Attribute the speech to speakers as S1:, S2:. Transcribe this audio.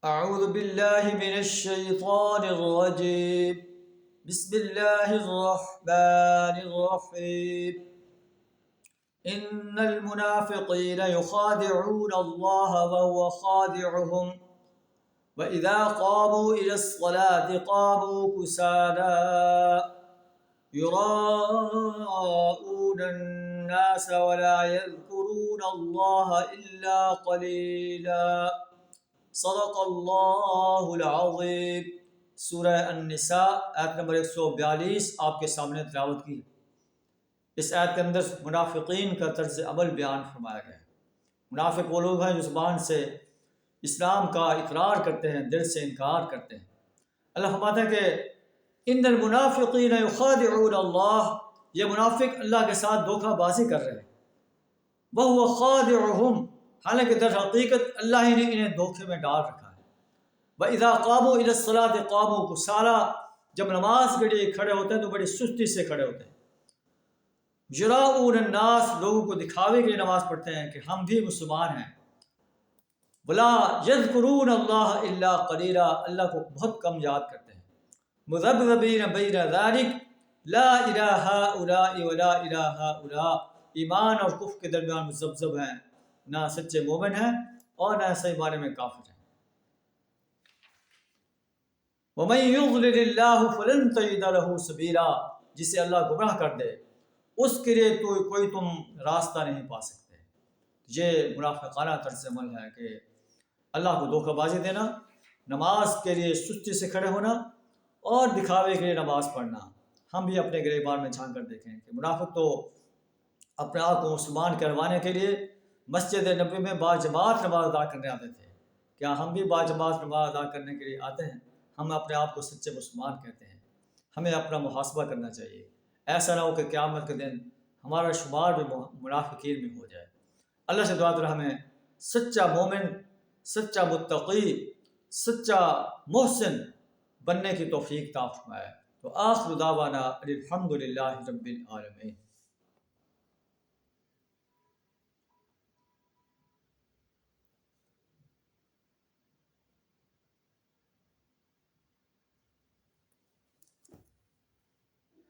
S1: اعوذ باللہ من الشیطان الرجیم بسم اللہ الرحمن الرحیم ان المنافقین یخادعون اللہ وهو خادعهم وإذا قاموا إلى الصلاة قاموا كسالى يراءون الناس ولا يذكرون الله إلا قليلا صدق اللہ العظیم۔ سورہ النساء آیت نمبر 142 آپ کے سامنے تلاوت کی۔ اس آیت کے اندر منافقین کا طرز عمل بیان فرمایا گیا ہے۔ منافق وہ لوگ ہیں جو زبان سے اسلام کا اقرار کرتے ہیں، دل سے انکار کرتے ہیں۔ اللہ فرماتا ہے کہ ان المنافقین یخادعون اللہ، یہ منافق اللہ کے ساتھ دھوکہ بازی کر رہے ہیں۔ وَهُوَ خَادِعُهُمْ، حالانکہ در حقیقت اللہ ہی نے انہیں دھوکے میں ڈال رکھا ہے۔ وَإِذَا قَامُوا إِلَى الصَّلَاةِ قَامُوا كُسَالَىٰ، جب نماز کے لیے کھڑے ہوتے ہیں تو بڑی سستی سے کھڑے ہوتے ہیں۔ يُرَاءُونَ النَّاسَ، لوگوں کو دکھاوے کے لیے نماز پڑھتے ہیں کہ ہم بھی مسلمان ہیں۔ وَلَا يَذْكُرُونَ اللَّهَ إِلَّا قَلِيلًا، اللہ کو بہت کم یاد کرتے ہیں۔ مُذَبْذَبِينَ بَيْنَ ذَلِكَ لَا إِلَىٰ هَٰؤُلَاءِ وَلَا إِلَىٰ هَٰؤُلَاءِ، ایمان اور کفر کے درمیان مذبذب ہیں، نہ سچے مومن ہیں اور نہ صحیح معنی میں کافر ہیں۔ وَمَن يُضْلِلِ اللَّهُ فَلَن تَجِدَ لَهُ سَبِيلًا، جسے اللہ گمراہ کر دے اس کے لیے تو کوئی تم راستہ نہیں پا سکتے۔ یہ منافقانہ طرز عمل ہے کہ اللہ کو دھوکہ بازی دینا، نماز کے لیے سستی سے کھڑے ہونا اور دکھاوے کے لیے نماز پڑھنا۔ ہم بھی اپنے گریبان میں جھانک کر دیکھیں کہ منافق تو اپنے آپ کو مسلمان کروانے کے لیے مسجد نبوی میں باجماعت نماز ادا کرنے آتے تھے۔ کیا ہم بھی باجماعت نماز ادا کرنے کے لیے آتے ہیں؟ ہم اپنے آپ کو سچے مسلمان کہتے ہیں۔ ہمیں اپنا محاسبہ کرنا چاہیے، ایسا نہ ہو کہ قیامت کے دن ہمارا شمار بھی منافقین میں ہو جائے۔ اللہ سے دعا کریں ہمیں سچا مومن، سچا متقی، سچا محسن بننے کی توفیق عطا فرمائے۔ تو آخر دعوانا الحمدللہ رب العالمین۔